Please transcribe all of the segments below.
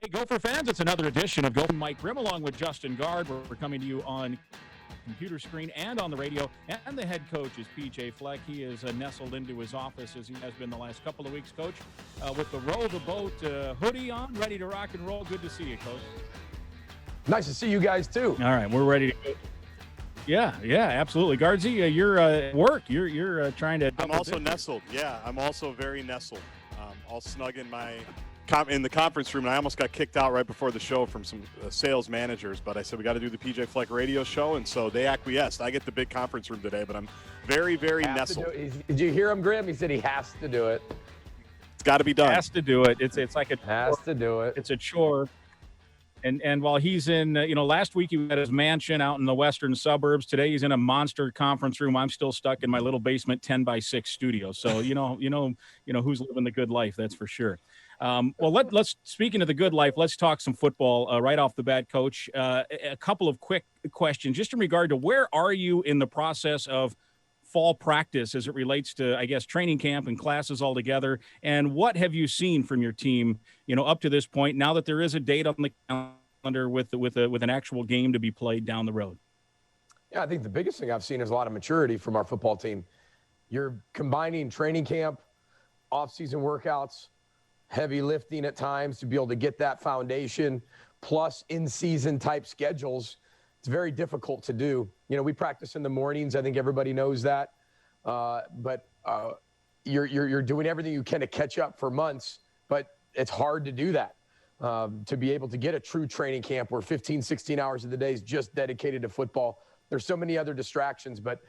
Hey, Gopher fans, it's another edition of Gopher Mike Grimm along with Justin Gaard. We're coming to you on computer screen and on the radio. And the head coach is PJ Fleck. He is nestled into his office as he has been the last couple of weeks, Coach, with the Row the Boat hoodie on, ready to rock and roll. Good to see you, Coach. Nice to see you guys, too. All right, we're ready to go. Yeah, absolutely. Guardsy, you're at work. You're trying to... I'm also nestled. Yeah, I'm also very nestled. All snug in the conference room, and I almost got kicked out right before the show from some sales managers, but I said we got to do the PJ Fleck radio show, and so they acquiesced. I get the big conference room today, but I'm very, very nestled. Did you hear him, Grimm? He said he has to do it. It's got to be done. Has to do it. It's like a has to do it. It's a chore. And while he's in, last week he was at his mansion out in the western suburbs. Today he's in a monster conference room. I'm still stuck in my little basement 10x6 studio. So you know who's living the good life. That's for sure. Well, let's speaking of the good life, let's talk some football right off the bat, Coach. A couple of quick questions, just in regard to where are you in the process of fall practice as it relates to, I guess, training camp and classes all together, and what have you seen from your team, up to this point? Now that there is a date on the calendar with an actual game to be played down the road. Yeah, I think the biggest thing I've seen is a lot of maturity from our football team. You're combining training camp, off-season workouts, heavy lifting at times to be able to get that foundation, plus in-season type schedules. It's very difficult to do. We practice in the mornings. I think everybody knows that. But you're doing everything you can to catch up for months, but it's hard to do that. To be able to get a true training camp where 15, 16 hours of the day is just dedicated to football. There's so many other distractions, but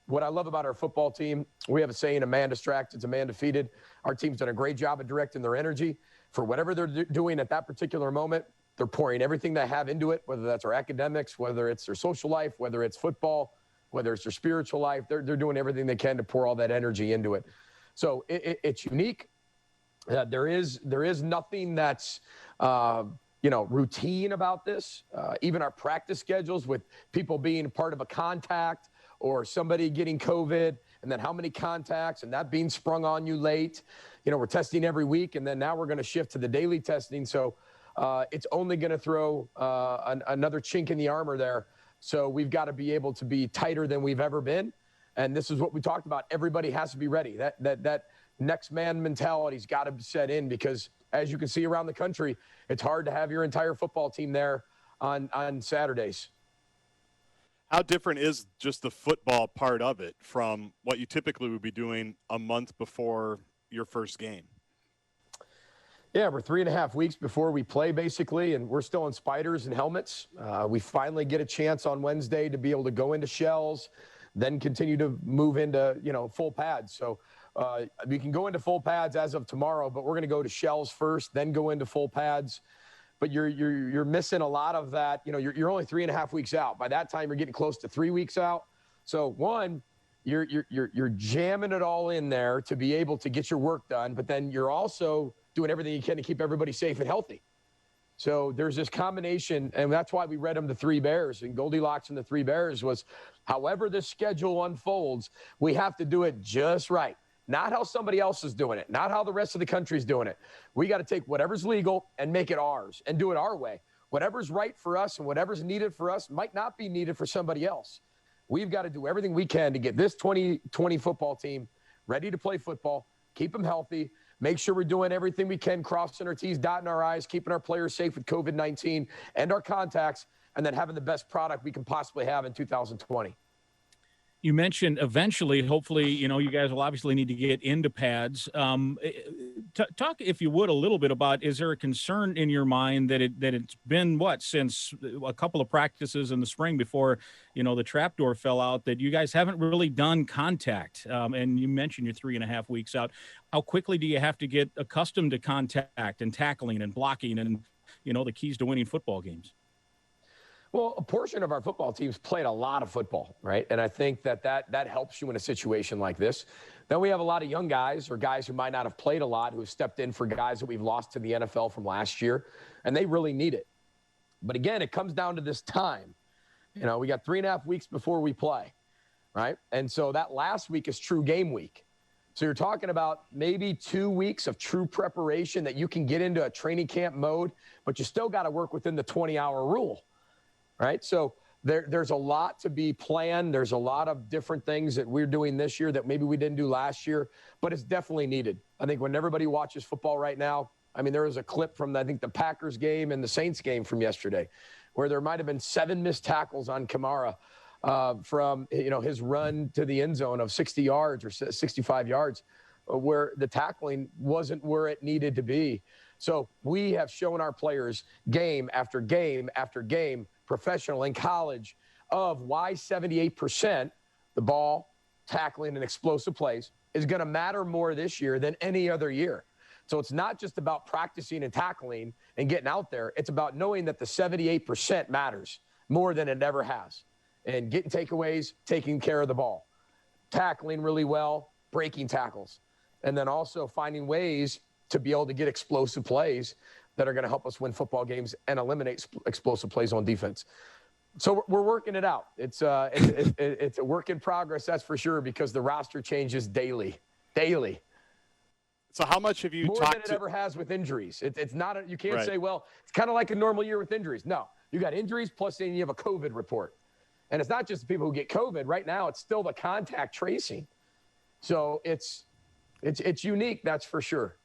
what I love about our football team, we have a saying, a man distracted is a man defeated. Our team's done a great job of directing their energy for whatever they're doing at that particular moment. They're pouring everything they have into it, whether that's our academics, whether it's their social life, whether it's football, whether it's their spiritual life. They're doing everything they can to pour all that energy into it. So it's unique. There is nothing that's routine about this. Even our practice schedules with people being part of a contact or somebody getting COVID, and then how many contacts, and that being sprung on you late. We're testing every week, and then now we're going to shift to the daily testing. So it's only going to throw another chink in the armor there. So we've got to be able to be tighter than we've ever been. And this is what we talked about. Everybody has to be ready. That next man mentality's got to set in, because as you can see around the country, it's hard to have your entire football team there on Saturdays. How different is just the football part of it from what you typically would be doing a month before your first game? Yeah, we're 3.5 weeks before we play, basically, and we're still in spiders and helmets. We finally get a chance on Wednesday to be able to go into shells, then continue to move into, full pads. So we can go into full pads as of tomorrow, but we're going to go to shells first, then go into full pads. But you're missing a lot of that. You're only 3.5 weeks out. By that time, you're getting close to 3 weeks out. So one, you're jamming it all in there to be able to get your work done, but then you're also doing everything you can to keep everybody safe and healthy. So there's this combination, and that's why we read them the Three Bears. And Goldilocks and the Three Bears was, however the schedule unfolds, we have to do it just right. Not how somebody else is doing it, not how the rest of the country is doing it. We got to take whatever's legal and make it ours and do it our way. Whatever's right for us and whatever's needed for us might not be needed for somebody else. We've got to do everything we can to get this 2020 football team ready to play football, keep them healthy, make sure we're doing everything we can, crossing our T's, dotting our I's, keeping our players safe with COVID-19 and our contacts, and then having the best product we can possibly have in 2020. You mentioned eventually, hopefully, you guys will obviously need to get into pads. Talk, if you would, a little bit about, is there a concern in your mind that it's been, since a couple of practices in the spring before, the trapdoor fell out, that you guys haven't really done contact? And you mentioned you're 3.5 weeks out. How quickly do you have to get accustomed to contact and tackling and blocking and, the keys to winning football games? Well, a portion of our football teams played a lot of football, right? And I think that helps you in a situation like this. Then we have a lot of young guys or guys who might not have played a lot who have stepped in for guys that we've lost to the NFL from last year, and they really need it. But again, it comes down to this time. We got 3.5 weeks before we play, right? And so that last week is true game week. So you're talking about maybe 2 weeks of true preparation that you can get into a training camp mode, but you still got to work within the 20-hour rule, right? So there's a lot to be planned. There's a lot of different things that we're doing this year that maybe we didn't do last year, but it's definitely needed. I think when everybody watches football right now, I mean, there was a clip from, I think, the Packers game and the Saints game from yesterday where there might have been 7 missed tackles on Kamara from, his run to the end zone of 60 yards or 65 yards, where the tackling wasn't where it needed to be. So we have shown our players game after game after game, professional and college, of why 78%, the ball, tackling, and explosive plays, is going to matter more this year than any other year. So it's not just about practicing and tackling and getting out there. It's about knowing that the 78% matters more than it ever has. And getting takeaways, taking care of the ball, tackling really well, breaking tackles, and then also finding ways to be able to get explosive plays that are going to help us win football games and eliminate explosive plays on defense. So we're working it out. It's a work in progress, that's for sure, because the roster changes daily. So how much have you more talked than it to ever has with injuries? It's not you can't Right. say, well, it's kind of like a normal year with injuries. No, you got injuries plus then you have a COVID report. And it's not just the people who get COVID. Right now, it's still the contact tracing. So it's unique, that's for sure.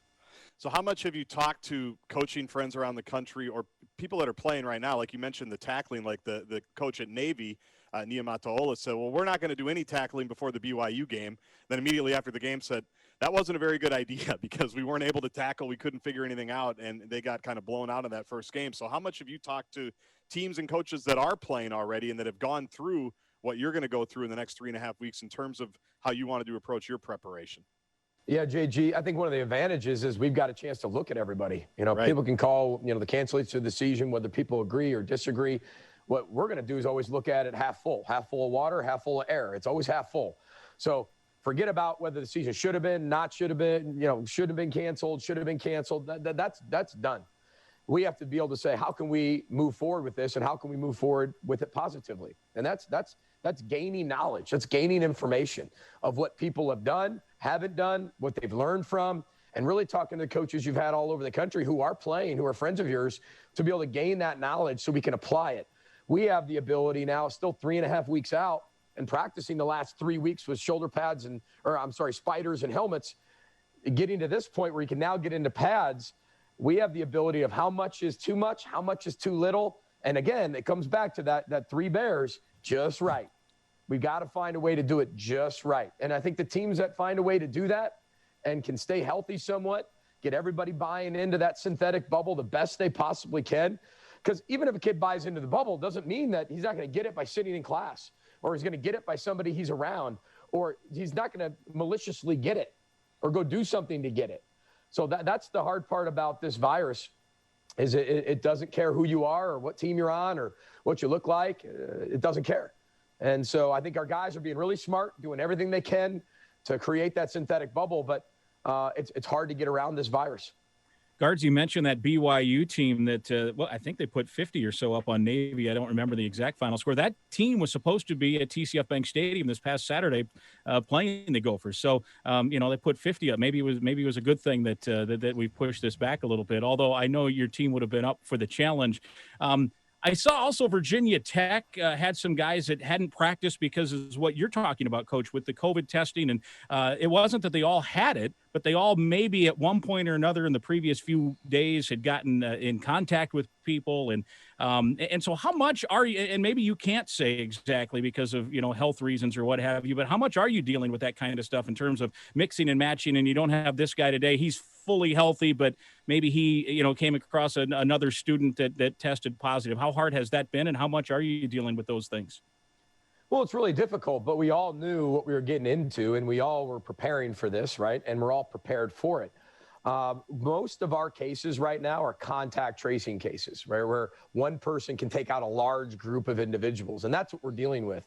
So how much have you talked to coaching friends around the country or people that are playing right now? Like you mentioned the tackling, like the coach at Navy, Niamataola, said, well, we're not going to do any tackling before the BYU game. Then immediately after the game said, that wasn't a very good idea because we weren't able to tackle. We couldn't figure anything out, and they got kind of blown out in that first game. So how much have you talked to teams and coaches that are playing already and that have gone through what you're going to go through in the next 3.5 weeks in terms of how you want to approach your preparation? Yeah, JG, I think one of the advantages is we've got a chance to look at everybody. Right. People can call, the cancellation of the season, whether people agree or disagree. What we're going to do is always look at it half full of water, half full of air. It's always half full. So forget about whether the season should have been, not should have been, should have been canceled, should have been canceled. That's done. We have to be able to say, how can we move forward with this and how can we move forward with it positively? And that's gaining knowledge. That's gaining information of what people have done, haven't done, what they've learned from, and really talking to the coaches you've had all over the country who are playing, who are friends of yours, to be able to gain that knowledge so we can apply it. We have the ability now, still 3.5 weeks out, and practicing the last 3 weeks with shoulder pads spiders and helmets, getting to this point where you can now get into pads. We have the ability of how much is too much, how much is too little. And again, it comes back to that 3 bears, just right. We've got to find a way to do it just right. And I think the teams that find a way to do that and can stay healthy somewhat, get everybody buying into that synthetic bubble the best they possibly can. Because even if a kid buys into the bubble, doesn't mean that he's not going to get it by sitting in class, or he's going to get it by somebody he's around, or he's not going to maliciously get it or go do something to get it. So that's the hard part about this virus, is it doesn't care who you are or what team you're on or what you look like. It doesn't care. And so I think our guys are being really smart, doing everything they can to create that synthetic bubble, but it's hard to get around this virus. Guards, you mentioned that BYU team that, I think they put 50 or so up on Navy. I don't remember the exact final score. That team was supposed to be at TCF Bank Stadium this past Saturday playing the Gophers. So, they put 50 up. Maybe it was a good thing that we pushed this back a little bit, although I know your team would have been up for the challenge. I saw also Virginia Tech had some guys that hadn't practiced because of what you're talking about, Coach, with the COVID testing. And it wasn't that they all had it, but they all maybe at one point or another in the previous few days had gotten in contact with people. And so how much are you, and maybe you can't say exactly because of, health reasons or what have you, but how much are you dealing with that kind of stuff in terms of mixing and matching? And you don't have this guy today. He's fully healthy, but maybe he, came across another student that tested positive. How hard has that been, and how much are you dealing with those things? Well, it's really difficult, but we all knew what we were getting into, and we all were preparing for this, right? And we're all prepared for it. Most of our cases right now are contact tracing cases, right, where one person can take out a large group of individuals, and that's what we're dealing with.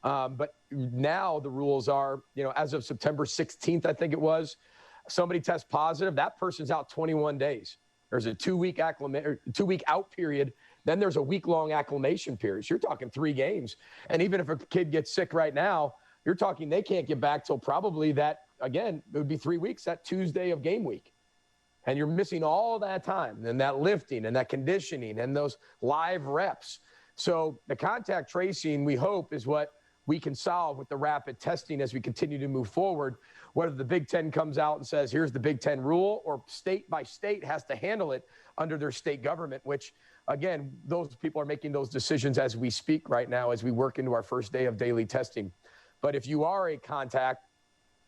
But now the rules are, as of September 16th, I think it was, somebody tests positive, that person's out 21 days. There's a 2-week out period. Then there's a week-long acclimation period. So you're talking 3 games. And even if a kid gets sick right now, you're talking they can't get back till probably that again, it would be 3 weeks, that Tuesday of game week. And you're missing all that time and that lifting and that conditioning and those live reps. So the contact tracing, we hope, is what we can solve with the rapid testing as we continue to move forward. Whether the Big Ten comes out and says, here's the Big Ten rule, or state by state has to handle it under their state government, which, again, those people are making those decisions as we speak right now, as we work into our first day of daily testing. But if you are a contact,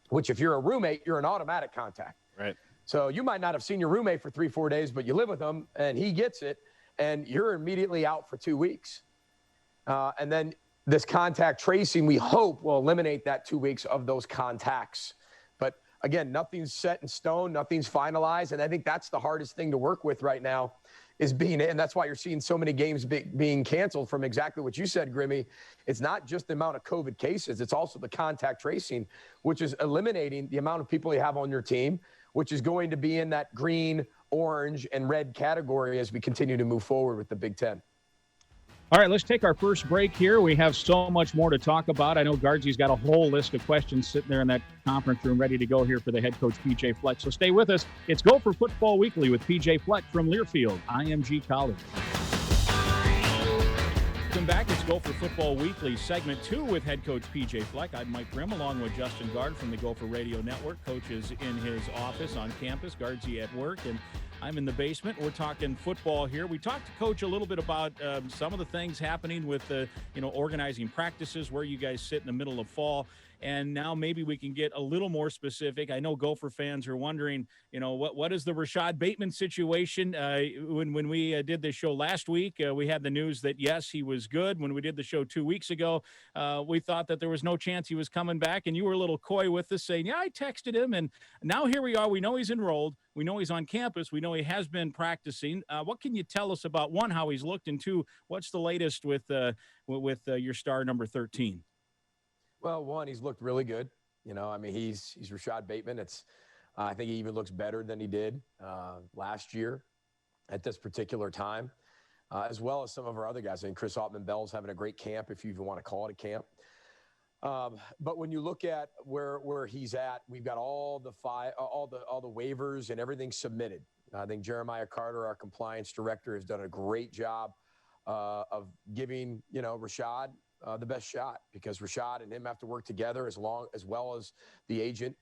which if you're a roommate, you're an automatic contact. Right. So you might not have seen your roommate for 3-4 days, but you live with him and he gets it and you're immediately out for 2 weeks. And then this contact tracing, we hope, will eliminate that 2 weeks of those contacts. But again, nothing's set in stone, nothing's finalized. And I think that's the hardest thing to work with right now is and that's why you're seeing so many games being canceled from exactly what you said, Grimmy. It's not just the amount of COVID cases, it's also the contact tracing, which is eliminating the amount of people you have on your team, which is going to be in that green, orange, and red category as we continue to move forward with the Big Ten. All right, let's take our first break here. We have so much more to talk about. I know Guardsy's got a whole list of questions sitting there in that conference room ready to go here for the head coach, PJ Fleck. So stay with us. It's Gopher Football Weekly with PJ Fleck from Learfield, IMG College. Welcome back. It's Gopher Football Weekly, segment 2 with head coach PJ Fleck. I'm Mike Grimm along with Justin Gaard from the Gopher Radio Network. Coach is in his office on campus, Guardsy at work, and I'm in the basement. We're talking football here. We talked to Coach a little bit about some of the things happening with organizing practices, where you guys sit in the middle of fall. And now maybe we can get a little more specific. I know Gopher fans are wondering, what is the Rashod Bateman situation? When we did this show last week, we had the news that, yes, he was good. When we did the show 2 weeks ago, we thought that there was no chance he was coming back. And you were a little coy with us saying, yeah, I texted him. And now here we are. We know he's enrolled. We know he's on campus. We know he has been practicing. What can you tell us about, one, how he's looked, and two, what's the latest with your star number 13? Well, one, he's looked really good. He's Rashod Bateman. I think he even looks better than he did last year at this particular time, as well as some of our other guys. I think Chris Altman-Bell's having a great camp, if you even want to call it a camp. But when you look at where he's at, we've got all the waivers and everything submitted. I think Jeremiah Carter, our compliance director, has done a great job of giving Rashod the best shot, because Rashod and him have to work together, as well as the agent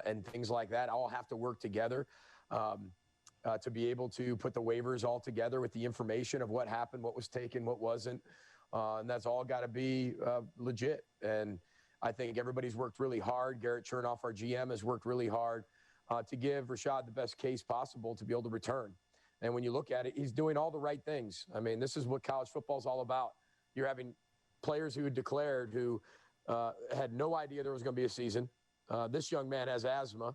and things like that all have to work together to be able to put the waivers all together with the information of what happened, what was taken, what wasn't. And that's all got to be legit. And I think everybody's worked really hard. Garrett Chernoff, our GM, has worked really hard to give Rashod the best case possible to be able to return. And when you look at it, he's doing all the right things. I mean, this is what college football is all about. You're having players who declared who had no idea there was going to be a season. This young man has asthma.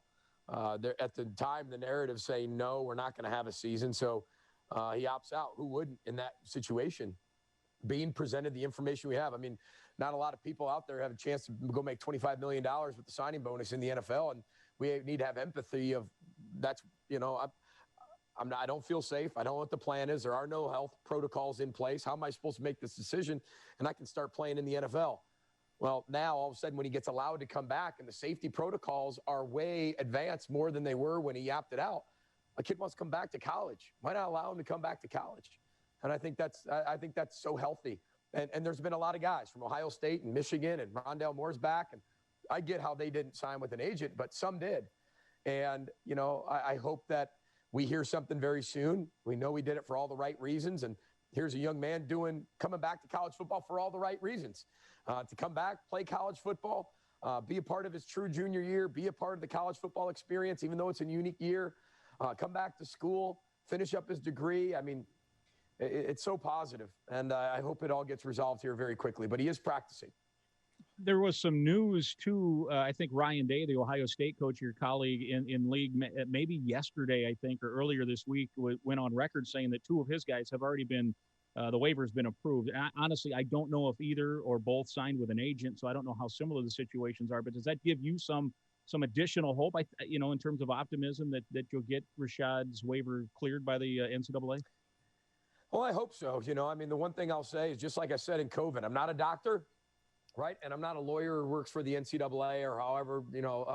At the time, the narrative saying, no, we're not going to have a season. So he opts out. Who wouldn't in that situation? Being presented the information we have. I mean, not a lot of people out there have a chance to go make $25 million with the signing bonus in the NFL. And we need to have empathy of that's, I don't feel safe. I don't know what the plan is. There are no health protocols in place. How am I supposed to make this decision? And I can start playing in the NFL. Well, now all of a sudden when he gets allowed to come back and the safety protocols are way advanced, more than they were when he opted out. A kid wants to come back to college. Why not allow him to come back to college? And I think that's so healthy. And there's been a lot of guys from Ohio State and Michigan, and Rondale Moore's back. And I get how they didn't sign with an agent, but some did. And, I hope that we hear something very soon. We know we did it for all the right reasons. And here's a young man coming back to college football for all the right reasons. To come back, play college football, be a part of his true junior year, be a part of the college football experience, even though it's a unique year. Come back to school, finish up his degree. I mean, it's so positive. And I hope it all gets resolved here very quickly. But he is practicing. There was some news, too. I think Ryan Day, the Ohio State coach, your colleague in league, maybe yesterday, I think, or earlier this week, went on record saying that 2 of his guys have already been, the waiver's been approved. Honestly, I don't know if either or both signed with an agent, so I don't know how similar the situations are. But does that give you some additional hope, in terms of optimism that you'll get Rashod's waiver cleared by the NCAA? Well, I hope so. The one thing I'll say is, just like I said in COVID, I'm not a doctor. right? And I'm not a lawyer who works for the NCAA or however,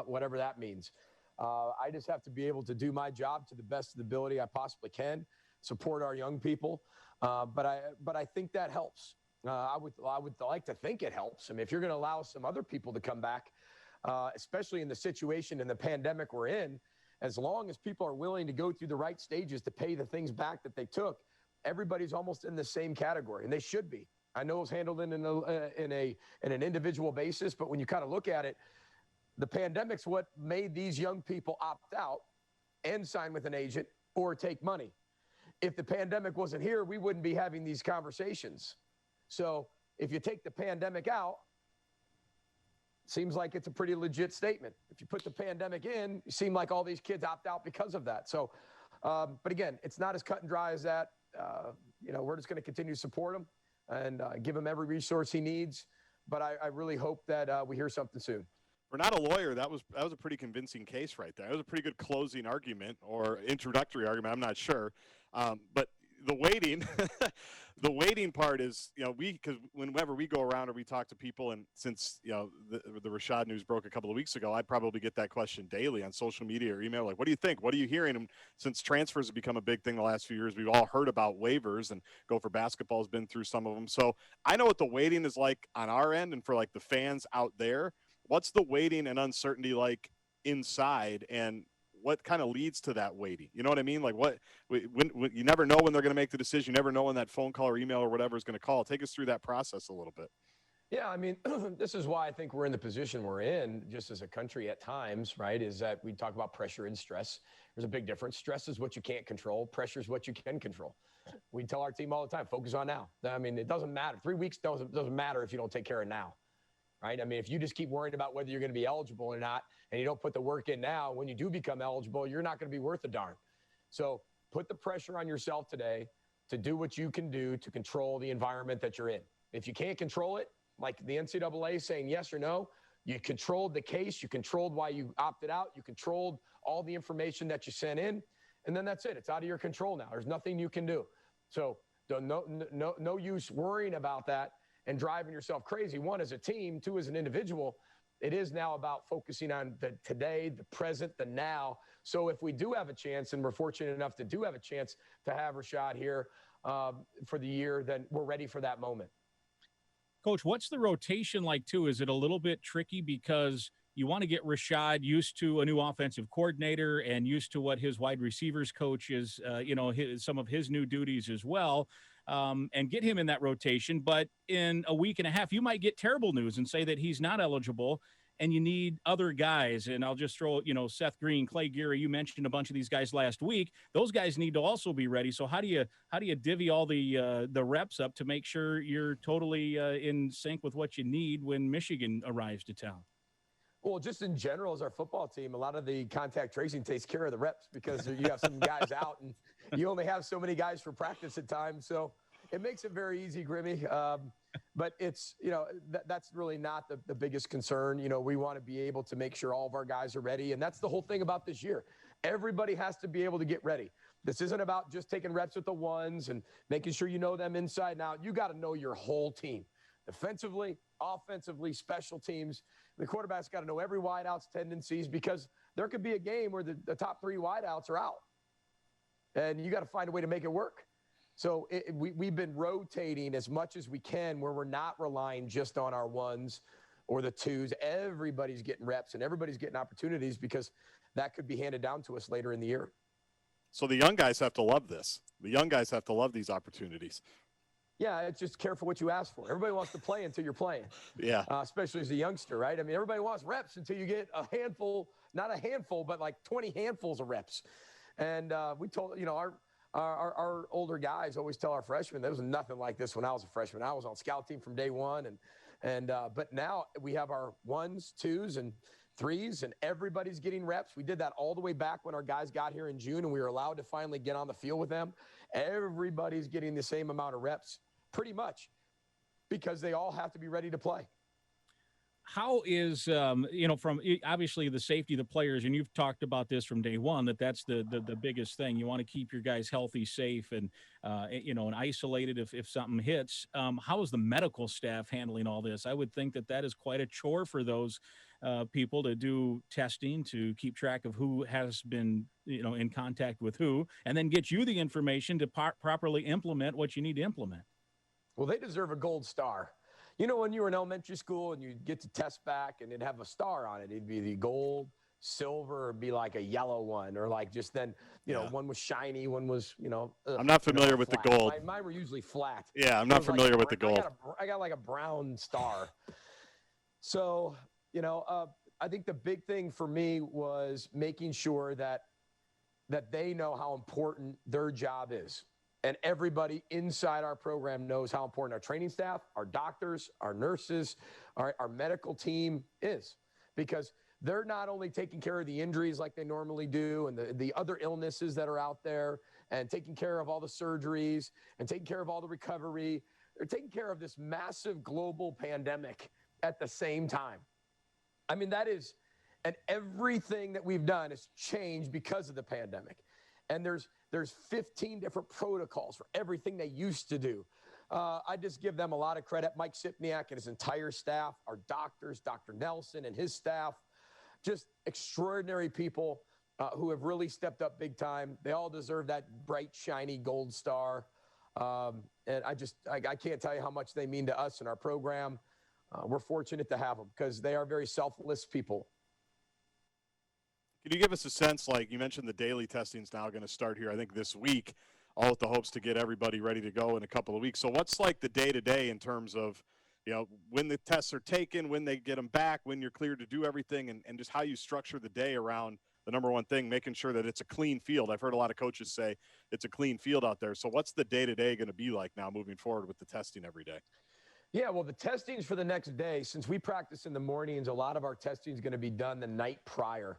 whatever that means. I just have to be able to do my job to the best of the ability I possibly can, support our young people. But I think that helps. I would like to think it helps. I mean, if you're going to allow some other people to come back, especially in the situation in the pandemic we're in, as long as people are willing to go through the right stages to pay the things back that they took, everybody's almost in the same category, and they should be. I know it's handled in an individual basis, but when you kind of look at it, the pandemic's what made these young people opt out and sign with an agent or take money. If the pandemic wasn't here, we wouldn't be having these conversations. So if you take the pandemic out, seems like it's a pretty legit statement. If you put the pandemic in, it seems like all these kids opt out because of that. So, but again, it's not as cut and dry as that. We're just going to continue to support him and give him every resource he needs. But I really hope that we hear something soon. For not a lawyer, that was a pretty convincing case right there. It was a pretty good closing argument or introductory argument. I'm not sure, but the waiting, the waiting part is, because whenever we go around or we talk to people, and since the Rashod news broke a couple of weeks ago, I probably get that question daily on social media or email, like, what do you think? What are you hearing? And since transfers have become a big thing the last few years, we've all heard about waivers, and Gopher basketball has been through some of them. So I know what the waiting is like on our end, and for like the fans out there. What's the waiting and uncertainty like inside, and what kind of leads to that waiting? You know what I mean? Like when you never know when they're going to make the decision. You never know when that phone call or email or whatever is going to call. Take us through that process a little bit. Yeah, I mean, this is why I think we're in the position we're in just as a country at times, right, is that we talk about pressure and stress. There's a big difference. Stress is what you can't control. Pressure is what you can control. We tell our team all the time, focus on now. I mean, it doesn't matter. 3 weeks doesn't matter if you don't take care of now. Right? I mean, if you just keep worrying about whether you're going to be eligible or not, and you don't put the work in now, when you do become eligible, you're not going to be worth a darn. So put the pressure on yourself today to do what you can do to control the environment that you're in. If you can't control it, like the NCAA saying yes or no, you controlled the case, you controlled why you opted out, you controlled all the information that you sent in, and then that's it. It's out of your control now. There's nothing you can do. So no use worrying about that and driving yourself crazy, one, as a team, two, as an individual. It is now about focusing on the today, the present, the now. So if we do have a chance, and we're fortunate enough to do have a chance to have Rashod here for the year, then we're ready for that moment. Coach, what's the rotation like, too? Is it a little bit tricky because you want to get Rashod used to a new offensive coordinator and used to what his wide receivers coach is, some of his new duties as well, and get him in that rotation. But in a week and a half, you might get terrible news and say that he's not eligible and you need other guys. And I'll just throw, Seth Green, Clay Geary, you mentioned a bunch of these guys last week. Those guys need to also be ready. So how do you divvy all the reps up to make sure you're totally in sync with what you need when Michigan arrives to town? Well, just in general, as our football team, a lot of the contact tracing takes care of the reps because you have some guys out and you only have so many guys for practice at times. So it makes it very easy, Grimmy. But it's, that's really not the biggest concern. We want to be able to make sure all of our guys are ready. And that's the whole thing about this year. Everybody has to be able to get ready. This isn't about just taking reps with the ones and making sure you know them inside and out. You got to know your whole team. Defensively, offensively, special teams. The quarterback's got to know every wideout's tendencies because there could be a game where the top three wideouts are out. And you got to find a way to make it work. So we've been rotating as much as we can where we're not relying just on our ones or the twos. Everybody's getting reps and everybody's getting opportunities because that could be handed down to us later in the year. So the young guys have to love this. The young guys have to love these opportunities. Yeah, it's just careful what you ask for. Everybody wants to play until you're playing. Yeah. Especially as a youngster, right? I mean, everybody wants reps until you get a handful, not a handful, but like 20 handfuls of reps. And we told, our older guys always tell our freshmen, there was nothing like this when I was a freshman. I was on scout team from day one. But now we have our ones, twos, and threes, and everybody's getting reps. We did that all the way back when our guys got here in June, and we were allowed to finally get on the field with them. Everybody's getting the same amount of reps, pretty much, because they all have to be ready to play. How is from obviously the safety of the players, and you've talked about this from day one, that's the biggest thing. You want to keep your guys healthy, safe, and and isolated if something hits. How is the medical staff handling all this? I would think that is quite a chore for those people to do testing, to keep track of who has been in contact with who, and then get you the information to properly implement what you need to implement. Well, they deserve a gold star. When you were in elementary school and you'd get to test back and it'd have a star on it, it'd be the gold, silver, or be like a yellow one, or like just then, one was shiny, one was, I'm not familiar with flat. the gold. Mine were usually flat. Yeah, I'm not familiar with the gold. I got like a brown star. So, I think the big thing for me was making sure that they know how important their job is. And everybody inside our program knows how important our training staff, our doctors, our nurses, our medical team is. Because they're not only taking care of the injuries like they normally do and the other illnesses that are out there, and taking care of all the surgeries and taking care of all the recovery. They're taking care of this massive global pandemic at the same time. I mean, and everything that we've done has changed because of the pandemic. And there's 15 different protocols for everything they used to do. I just give them a lot of credit. Mike Sipniak and his entire staff, our doctors, Dr. Nelson and his staff, just extraordinary people who have really stepped up big time. They all deserve that bright, shiny gold star. And I can't tell you how much they mean to us in our program. We're fortunate to have them because they are very selfless people. Can you give us a sense, like you mentioned, the daily testing is now going to start here, I think, this week, all with the hopes to get everybody ready to go in a couple of weeks. So what's like the day-to-day in terms of, when the tests are taken, when they get them back, when you're cleared to do everything, and just how you structure the day around the number one thing, making sure that it's a clean field. I've heard a lot of coaches say it's a clean field out there. So what's the day-to-day going to be like now moving forward with the testing every day? Yeah, well, the testing is for the next day. Since we practice in the mornings, a lot of our testing is going to be done the night prior.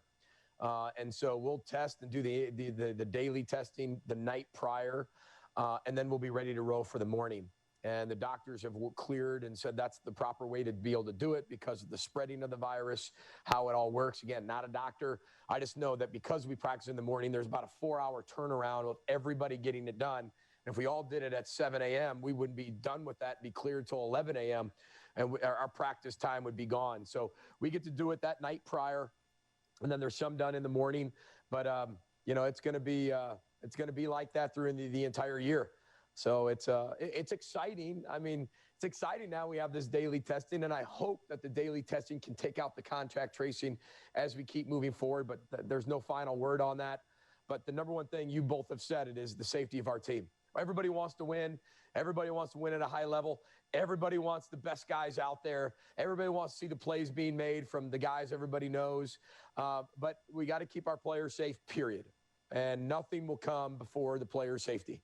And so we'll test and do the daily testing the night prior, and then we'll be ready to roll for the morning. And the doctors have cleared and said that's the proper way to be able to do it because of the spreading of the virus, how it all works. Again, not a doctor. I just know that because we practice in the morning, there's about a 4-hour turnaround of everybody getting it done. And if we all did it at 7 a.m., we wouldn't be done with that and be cleared till 11 a.m., and our practice time would be gone. So we get to do it that night prior. And then there's some done in the morning, but it's going to be like that through the entire year. So it's exciting. I mean, it's exciting now we have this daily testing, and I hope that the daily testing can take out the contact tracing as we keep moving forward. But there's no final word on that. But the number one thing you both have said, it is the safety of our team. Everybody wants to win. Everybody wants to win at a high level. Everybody wants the best guys out there. Everybody wants to see the plays being made from the guys everybody knows. But we got to keep our players safe, period. And nothing will come before the player safety,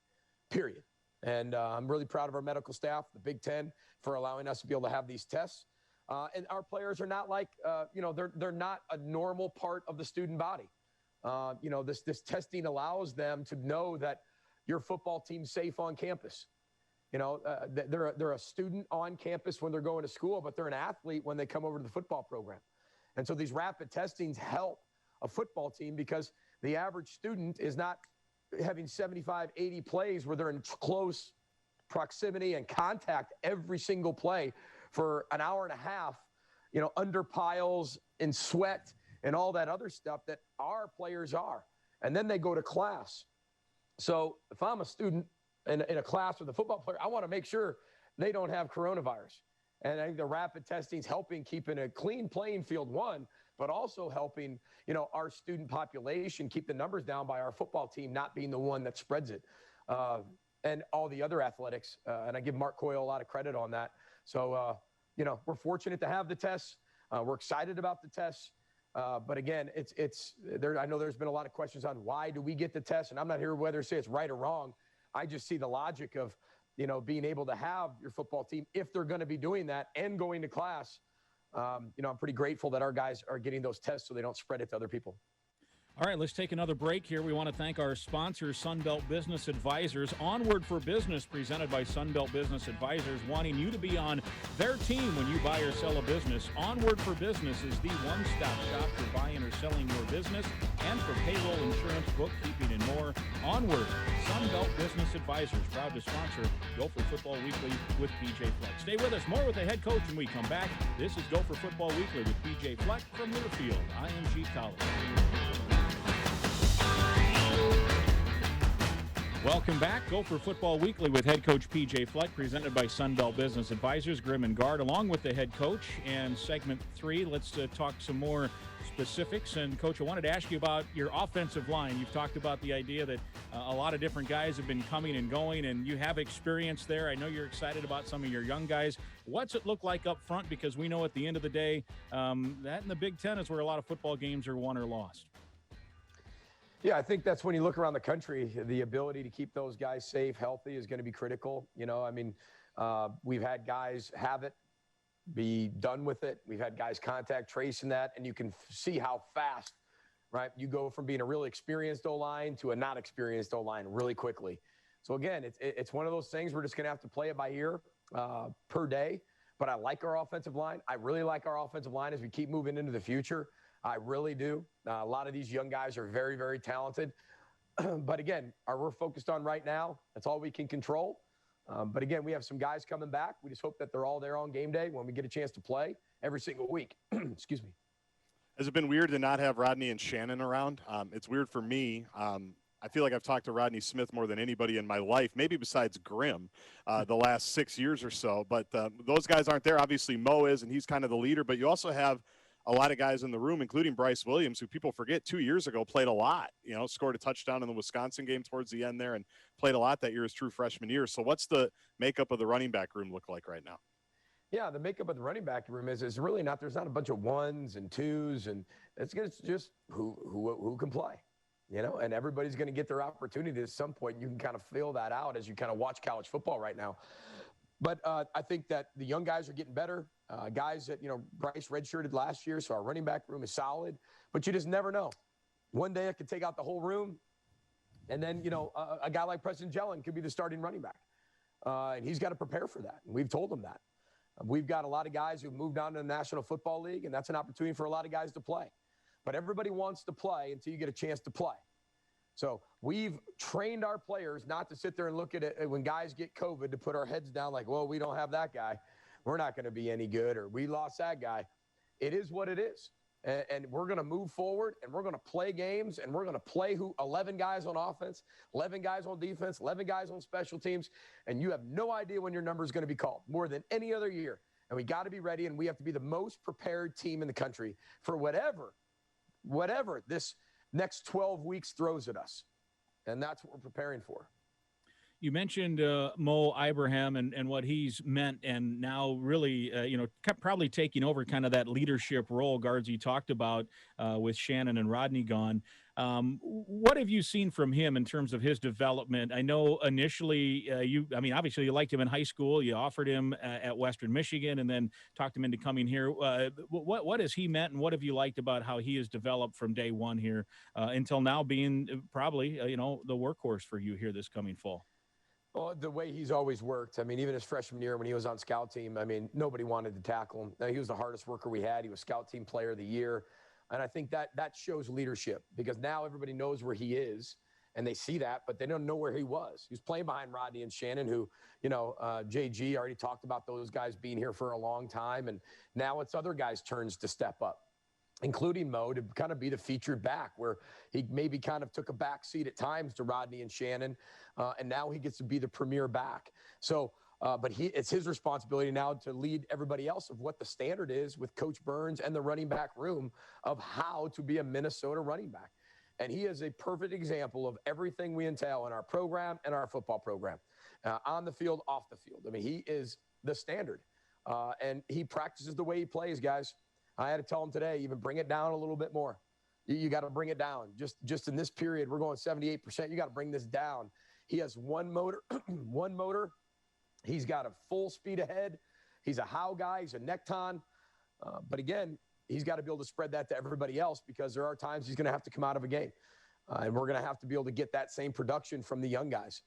period. And I'm really proud of our medical staff, the Big Ten, for allowing us to be able to have these tests. And our players are not like, they're not a normal part of the student body. This testing allows them to know that your football team's safe on campus. They're a student on campus when they're going to school, but they're an athlete when they come over to the football program. And so these rapid testings help a football team because the average student is not having 75, 80 plays where they're in close proximity and contact every single play for an hour and a half, under piles and sweat and all that other stuff that our players are. And then they go to class. So if I'm a student in a class with a football player, I want to make sure they don't have coronavirus. And I think the rapid testing is helping keeping a clean playing field, one, but also helping, our student population keep the numbers down by our football team not being the one that spreads it. And all the other athletics. And I give Mark Coyle a lot of credit on that. So, we're fortunate to have the tests. We're excited about the tests. But again, it's there. I know there's been a lot of questions on why do we get the test, and I'm not here whether to say it's right or wrong. I just see the logic of, being able to have your football team if they're going to be doing that and going to class. I'm pretty grateful that our guys are getting those tests so they don't spread it to other people. All right, let's take another break here. We want to thank our sponsors, Sunbelt Business Advisors. Onward for Business, presented by Sunbelt Business Advisors, wanting you to be on their team when you buy or sell a business. Onward for Business is the one-stop shop for buying or selling your business and for payroll, insurance, bookkeeping, and more. Onward, Sunbelt Business Advisors, proud to sponsor Gopher Football Weekly with PJ Fleck. Stay with us. More with the head coach when we come back. This is Gopher Football Weekly with PJ Fleck from Learfield, IMG College. Welcome back. Gopher Football Weekly with head coach PJ Fleck, presented by Sunbelt Business Advisors, Grimm and Gaard, along with the head coach. And segment 3, let's talk some more specifics. And, Coach, I wanted to ask you about your offensive line. You've talked about the idea that a lot of different guys have been coming and going, and you have experience there. I know you're excited about some of your young guys. What's it look like up front? Because we know at the end of the day, that in the Big Ten is where a lot of football games are won or lost. Yeah, I think that's when you look around the country, the ability to keep those guys safe, healthy is going to be critical. You know, I mean, we've had guys have it, be done with it. We've had guys contact tracing that, and you can see how fast, right, you go from being a really experienced O-line to a not experienced O-line really quickly. So, again, it's one of those things we're just going to have to play it by ear per day. But I like our offensive line. I really like our offensive line as we keep moving into the future. I really do. A lot of these young guys are very, very talented. But again, we're focused on right now. That's all we can control. But again, we have some guys coming back. We just hope that they're all there on game day when we get a chance to play every single week. Excuse me. Has it been weird to not have Rodney and Shannon around? It's weird for me. I feel like I've talked to Rodney Smith more than anybody in my life, maybe besides Grimm, the last 6 years or so. But those guys aren't there. Obviously, Mo is, and he's kind of the leader. But you also have a lot of guys in the room, including Bryce Williams, who people forget 2 years ago played a lot, you know, scored a touchdown in the Wisconsin game towards the end there and played a lot that year his true freshman year. So what's the makeup of the running back room look like right now? Yeah, the makeup of the running back room is really not, there's not a bunch of ones and twos, and it's just who can play, you know, and everybody's going to get their opportunity at some point. You can kind of feel that out as you kind of watch college football right now. But I think that the young guys are getting better. Guys that, you know, Bryce redshirted last year, so our running back room is solid. But you just never know. One day it could take out the whole room. And then, you know, a guy like Preston Jellin could be the starting running back. And he's got to prepare for that. And we've told him that. We've got a lot of guys who've moved on to the National Football League, and that's an opportunity for a lot of guys to play. But everybody wants to play until you get a chance to play. So we've trained our players not to sit there and look at it when guys get COVID to put our heads down like, well, we don't have that guy. We're not going to be any good, or we lost that guy. It is what it is. And we're going to move forward, and we're going to play games, and we're going to play 11 guys on offense, 11 guys on defense, 11 guys on special teams, and you have no idea when your number is going to be called, more than any other year. And we got to be ready, and we have to be the most prepared team in the country for whatever this next 12 weeks throws at us. And that's what we're preparing for. You mentioned Mo Ibrahim and what he's meant, and now really, probably taking over kind of that leadership role, Guards, you talked about with Shannon and Rodney gone. What have you seen from him in terms of his development? I know initially obviously you liked him in high school. You offered him at Western Michigan and then talked him into coming here. What has he meant, and what have you liked about how he has developed from day one here until now being probably, the workhorse for you here this coming fall? Well, the way he's always worked. I mean, even his freshman year when he was on scout team, I mean, nobody wanted to tackle him. He was the hardest worker we had. He was scout team player of the year. And I think that shows leadership, because now everybody knows where he is and they see that, but they don't know where he was. He was playing behind Rodney and Shannon, who, JG already talked about those guys being here for a long time. And now it's other guys' turns to step up, including Mo, to kind of be the featured back, where he maybe kind of took a back seat at times to Rodney and Shannon, and now he gets to be the premier back. So, but it's his responsibility now to lead everybody else of what the standard is with Coach Burns and the running back room of how to be a Minnesota running back. And he is a perfect example of everything we entail in our program and our football program, on the field, off the field. I mean, he is the standard, and he practices the way he plays, guys. I had to tell him today, even bring it down a little bit more. You got to bring it down. Just in this period, we're going 78%. You got to bring this down. He has one motor, one motor. He's got a full speed ahead. He's a how guy. He's a neckton. But again, he's got to be able to spread that to everybody else, because there are times he's going to have to come out of a game. And we're going to have to be able to get that same production from the young guys.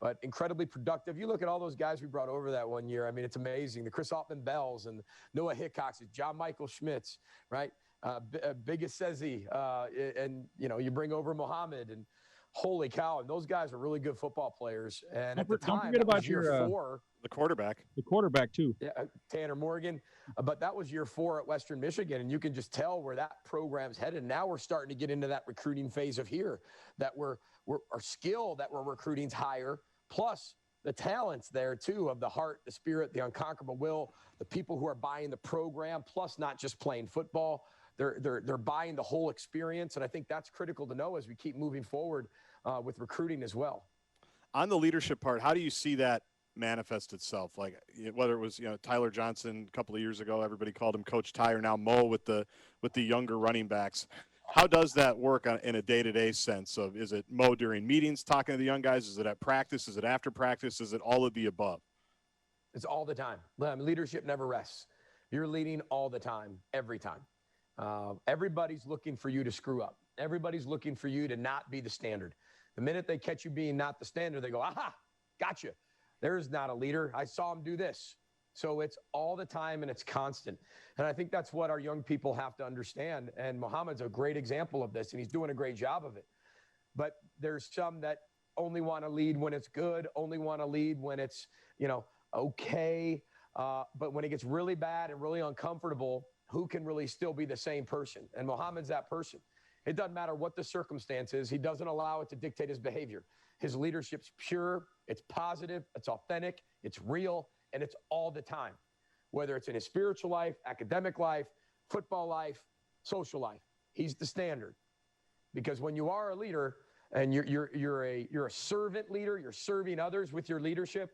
But incredibly productive. You look at all those guys we brought over that one year. I mean, it's amazing. The Chris Altman-Bells and Noah Hickoxes, John Michael Schmitz, right? Big Assezi, and, you know, you bring over Muhammad, and holy cow, and those guys are really good football players. And at the time, don't forget about year your, 4. The quarterback. The quarterback, too. Yeah, Tanner Morgan. But that was year 4 at Western Michigan, and you can just tell where that program's headed. Now we're starting to get into that recruiting phase of here, that our skill that we're recruiting's higher, plus the talents there, too, of the heart, the spirit, the unconquerable will, the people who are buying the program, plus not just playing football. They're buying the whole experience, and I think that's critical to know as we keep moving forward with recruiting as well. On the leadership part, how do you see that manifest itself? Like, whether it was, you know, Tyler Johnson a couple of years ago, everybody called him Coach Ty, or now Mo with the younger running backs. How does that work in a day-to-day sense of, is it Mo during meetings talking to the young guys? Is it at practice? Is it after practice? Is it all of the above? It's all the time. Leadership never rests. You're leading all the time, every time. Everybody's looking for you to screw up. Everybody's looking for you to not be the standard. The minute they catch you being not the standard, they go, aha, gotcha. There's not a leader. I saw him do this. So it's all the time, and it's constant. And I think that's what our young people have to understand. And Muhammad's a great example of this, and he's doing a great job of it. But there's some that only want to lead when it's good, only want to lead when it's, you know, okay. But when it gets really bad and really uncomfortable, who can really still be the same person? And Muhammad's that person. It doesn't matter what the circumstance is. He doesn't allow it to dictate his behavior. His leadership's pure, it's positive, it's authentic, it's real, and it's all the time, whether it's in his spiritual life, academic life, football life, social life. He's the standard. Because when you are a leader and you're a servant leader, you're serving others with your leadership,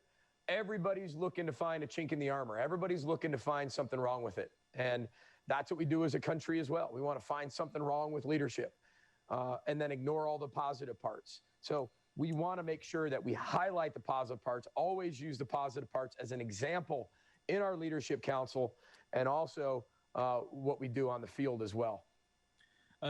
everybody's looking to find a chink in the armor. Everybody's looking to find something wrong with it. And that's what we do as a country as well. We want to find something wrong with leadership and then ignore all the positive parts. So we want to make sure that we highlight the positive parts, always use the positive parts as an example in our leadership council, and also what we do on the field as well.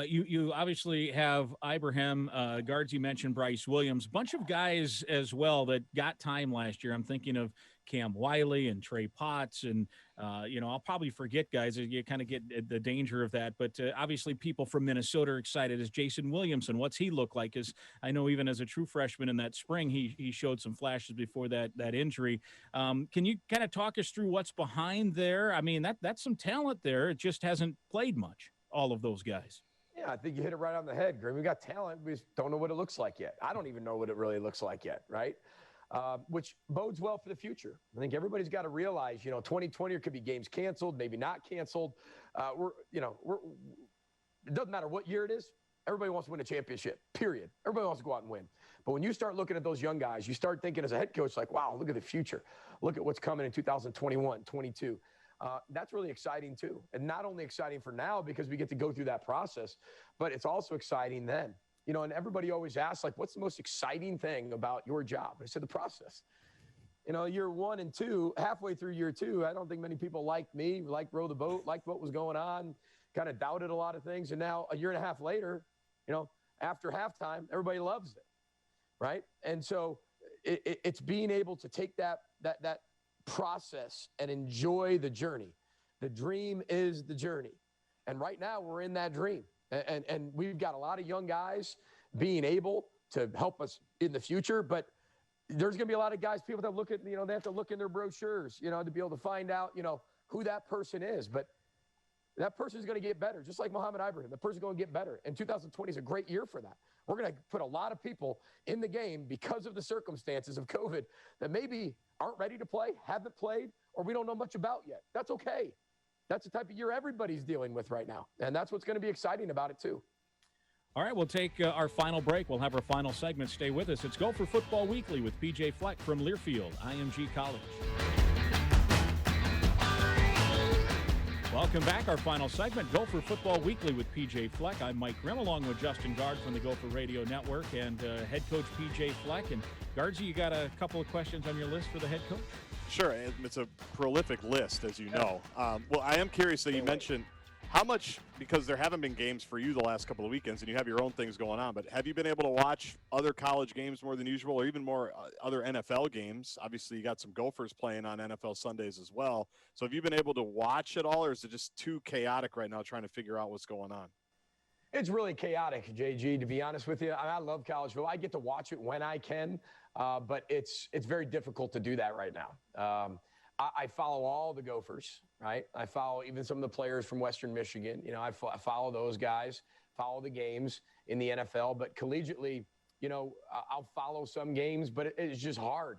You obviously have Ibrahim, guards. You mentioned Bryce Williams, a bunch of guys as well that got time last year. I'm thinking of Cam Wiley and Trey Potts, and I'll probably forget guys. You kind of get the danger of that. But obviously, people from Minnesota are excited. As Jason Williamson, what's he look like? As I know, even as a true freshman in that spring, he showed some flashes before that injury. Can you kind of talk us through what's behind there? I mean, that's some talent there. It just hasn't played much. All of those guys. Yeah, I think you hit it right on the head, Grimm. We got talent. We just don't know what it looks like yet. I don't even know what it really looks like yet, right? Which bodes well for the future. I think everybody's got to realize, 2020 there could be games canceled, maybe not canceled. It doesn't matter what year it is. Everybody wants to win a championship, period. Everybody wants to go out and win. But when you start looking at those young guys, you start thinking as a head coach, like, wow, look at the future. Look at what's coming in 2021, 22. That's really exciting too. And not only exciting for now because we get to go through that process, but it's also exciting then. And everybody always asks, like, what's the most exciting thing about your job? And I said, the process. Year 1 and 2, halfway through year 2, I don't think many people liked me, liked row the boat, liked what was going on, kind of doubted a lot of things. And now a year and a half later, after halftime, everybody loves it, right? And so it's being able to take that process and enjoy the journey. The dream is the journey. And right now we're in that dream. And we've got a lot of young guys being able to help us in the future, but there's going to be a lot of guys, people that look at, they have to look in their brochures, to be able to find out, who that person is. But that person is going to get better, just like Muhammad Ibrahim. The person's going to get better. And 2020 is a great year for that. We're going to put a lot of people in the game because of the circumstances of COVID that maybe aren't ready to play, haven't played, or we don't know much about yet. That's okay. That's the type of year everybody's dealing with right now. And that's what's going to be exciting about it, too. All right, we'll take our final break. We'll have our final segment. Stay with us. It's Gopher Football Weekly with PJ Fleck from Learfield, IMG College. Welcome back. Our final segment, Gopher Football Weekly with PJ Fleck. I'm Mike Grimm, along with Justin Gaard from the Gopher Radio Network and head coach PJ Fleck. And Guardsy, you got a couple of questions on your list for the head coach? Sure. It's a prolific list, as you know. Well, I am curious that you mentioned How much, because there haven't been games for you the last couple of weekends and you have your own things going on, but have you been able to watch other college games more than usual, or even more other NFL games? Obviously, you got some Gophers playing on NFL Sundays as well. So have you been able to watch it all, or is it just too chaotic right now trying to figure out what's going on? It's really chaotic, JG, to be honest with you. I love college football. I get to watch it when I can, but it's very difficult to do that right now. I follow all the Gophers, right? I follow even some of the players from Western Michigan. You know, I follow those guys, follow the games in the NFL. But collegiately, you know, I'll follow some games, but it's just hard.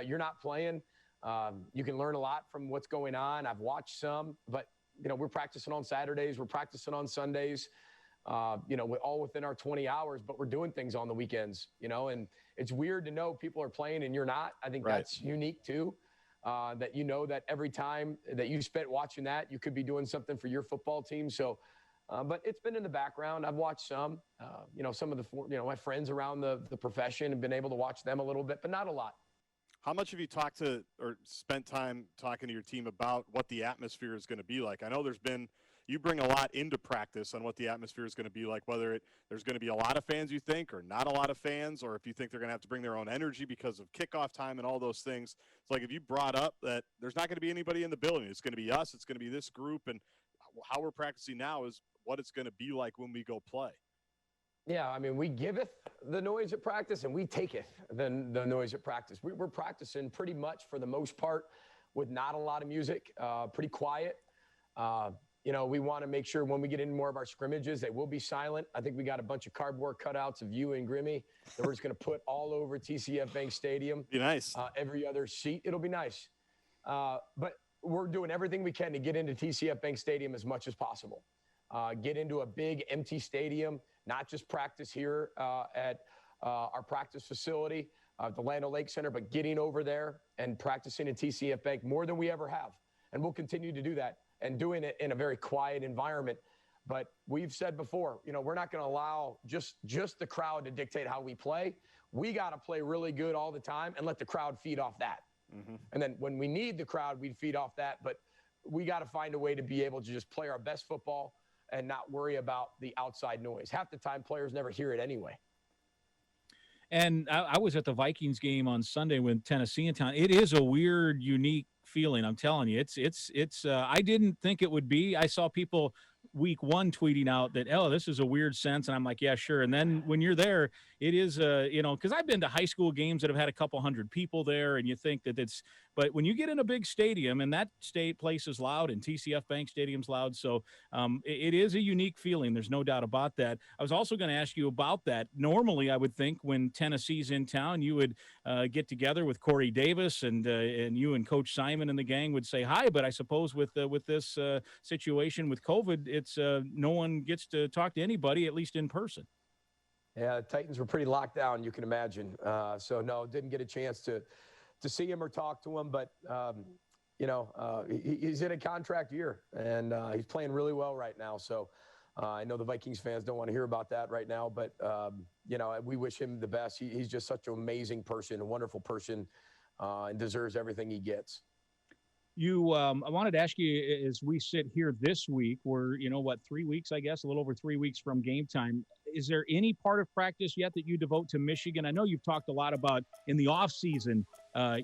You're not playing. You can learn a lot from what's going on. I've watched some, but, you know, we're practicing on Saturdays. We're practicing on Sundays. You know, we're all within our 20 hours, but we're doing things on the weekends, you know, and it's weird to know people are playing and you're not. I think that's unique too. That you know that every time that you spent watching that, you could be doing something for your football team. So, but it's been in the background. I've watched some, you know, some of the, you know, my friends around the profession have been able to watch them a little bit, but not a lot. How much have you talked to or spent time talking to your team about what the atmosphere is going to be like? I know you bring a lot into practice on what the atmosphere is going to be like, whether there's going to be a lot of fans, you think, or not a lot of fans, or if you think they're going to have to bring their own energy because of kickoff time and all those things. It's like if you brought up that there's not going to be anybody in the building, it's going to be us, it's going to be this group, and how we're practicing now is what it's going to be like when we go play. Yeah, I mean, we giveth the noise at practice, and we taketh the noise at practice. We're practicing pretty much for the most part with not a lot of music, pretty quiet. You know, we want to make sure when we get into more of our scrimmages, they will be silent. I think we got a bunch of cardboard cutouts of you and Grimmy that we're just going to put all over TCF Bank Stadium. Be nice. Every other seat. It'll be nice. But we're doing everything we can to get into TCF Bank Stadium as much as possible. Get into a big empty stadium, not just practice here at our practice facility, the Land O'Lakes Center, but getting over there and practicing at TCF Bank more than we ever have. And we'll continue to do that. And doing it in a very quiet environment. But we've said before, you know, we're not going to allow just the crowd to dictate how we play. We got to play really good all the time and let the crowd feed off that. Mm-hmm. And then when we need the crowd, we feed off that. But we got to find a way to be able to just play our best football and not worry about the outside noise. Half the time, players never hear it anyway. And I was at the Vikings game on Sunday with Tennessee in town. It is a weird, unique feeling. I'm telling you, it's I didn't think it would be. I saw people week one tweeting out that, oh, this is a weird sense. And I'm like, yeah, sure. And then when you're there, it is, you know, because I've been to high school games that have had a couple hundred people there, and you think that it's, but when you get in a big stadium, and that place is loud, and TCF Bank Stadium's loud, so it is a unique feeling. There's no doubt about that. I was also going to ask you about that. Normally, I would think when Tennessee's in town, you would get together with Corey Davis, and you and Coach Simon and the gang would say hi. But I suppose with this situation with COVID, it's no one gets to talk to anybody, at least in person. Yeah, the Titans were pretty locked down, you can imagine. So no, didn't get a chance to see him or talk to him. But you know, he's in a contract year, and he's playing really well right now. So I know the Vikings fans don't want to hear about that right now, but you know, we wish him the best. He's just such an amazing person, a wonderful person, and deserves everything he gets. I wanted to ask you, as we sit here this week, we're, you know, 3 weeks, I guess, a little over 3 weeks from game time. Is there any part of practice yet that you devote to Michigan? I know you've talked a lot about in the off season,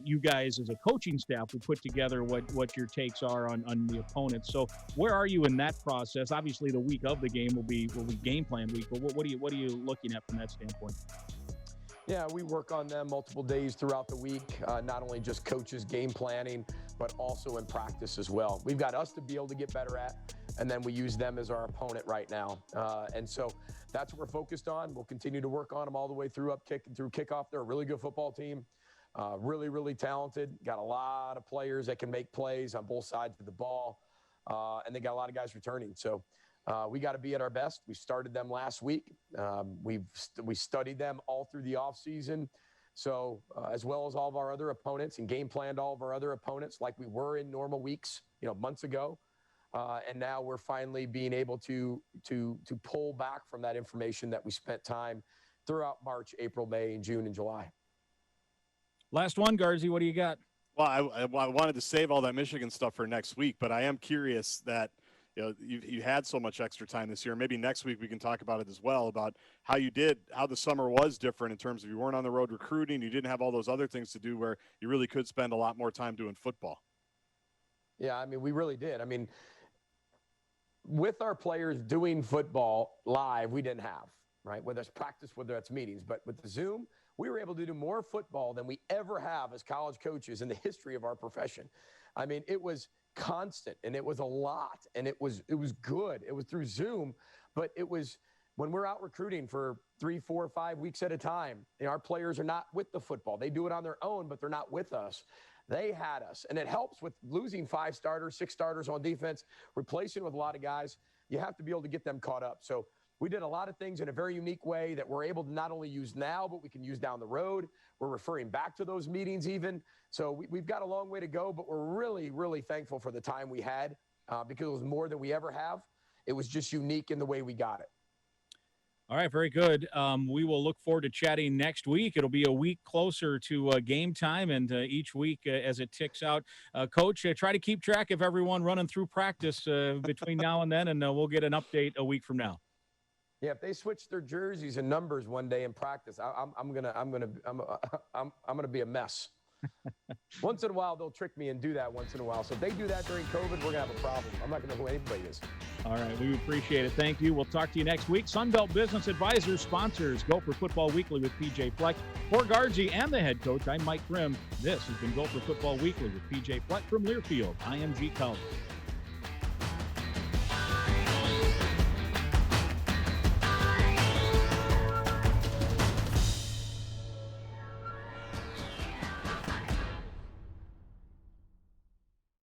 you guys as a coaching staff will put together what your takes are on the opponents. So where are you in that process? Obviously, the week of the game will be game plan week, but what are you looking at from that standpoint? Yeah, we work on them multiple days throughout the week, not only just coaches game planning, but also in practice as well. We've got us to be able to get better at, and then we use them as our opponent right now. And so that's what we're focused on. We'll continue to work on them all the way through kickoff. They're a really good football team, really, really talented. Got a lot of players that can make plays on both sides of the ball, and they got a lot of guys returning. So we got to be at our best. We started them last week. We studied them all through the offseason. So as well as all of our other opponents, and game planned all of our other opponents like we were in normal weeks, you know, months ago. And now we're finally being able to pull back from that information that we spent time throughout March, April, May, and June, and July. Last one, Garzy, what do you got? Well, I wanted to save all that Michigan stuff for next week, but I am curious that you had so much extra time this year. Maybe next week we can talk about it as well, about how the summer was different in terms of you weren't on the road recruiting, you didn't have all those other things to do where you really could spend a lot more time doing football. Yeah, I mean, we really did. I mean, with our players doing football live, we didn't have, right? Whether it's practice, whether it's meetings. But with the Zoom, we were able to do more football than we ever have as college coaches in the history of our profession. I mean, it was constant, and it was a lot, and it was good. It was through Zoom, but it was when we're out recruiting for 3, 4, 5 weeks at a time, our players are not with the football. They do it on their own, but they're not with us. They had us, and it helps with losing 5 starters, 6 starters on defense, replacing with a lot of guys. You have to be able to get them caught up. So we did a lot of things in a very unique way that we're able to not only use now, but we can use down the road. We're referring back to those meetings even. So we've got a long way to go, but we're really, really thankful for the time we had because it was more than we ever have. It was just unique in the way we got it. All right, very good. We will look forward to chatting next week. It'll be a week closer to game time, and each week as it ticks out. Coach, try to keep track of everyone running through practice between now and then, and we'll get an update a week from now. Yeah, if they switch their jerseys and numbers one day in practice, I'm gonna be a mess. Once in a while, they'll trick me and do that once in a while. So if they do that during COVID, we're gonna have a problem. I'm not gonna know who anybody is. All right, we appreciate it. Thank you. We'll talk to you next week. Sunbelt Business Advisors sponsors Gopher Football Weekly with PJ Fleck. For Guardsy and the head coach, I'm Mike Grimm. This has been Gopher Football Weekly with PJ Fleck from Learfield, IMG College.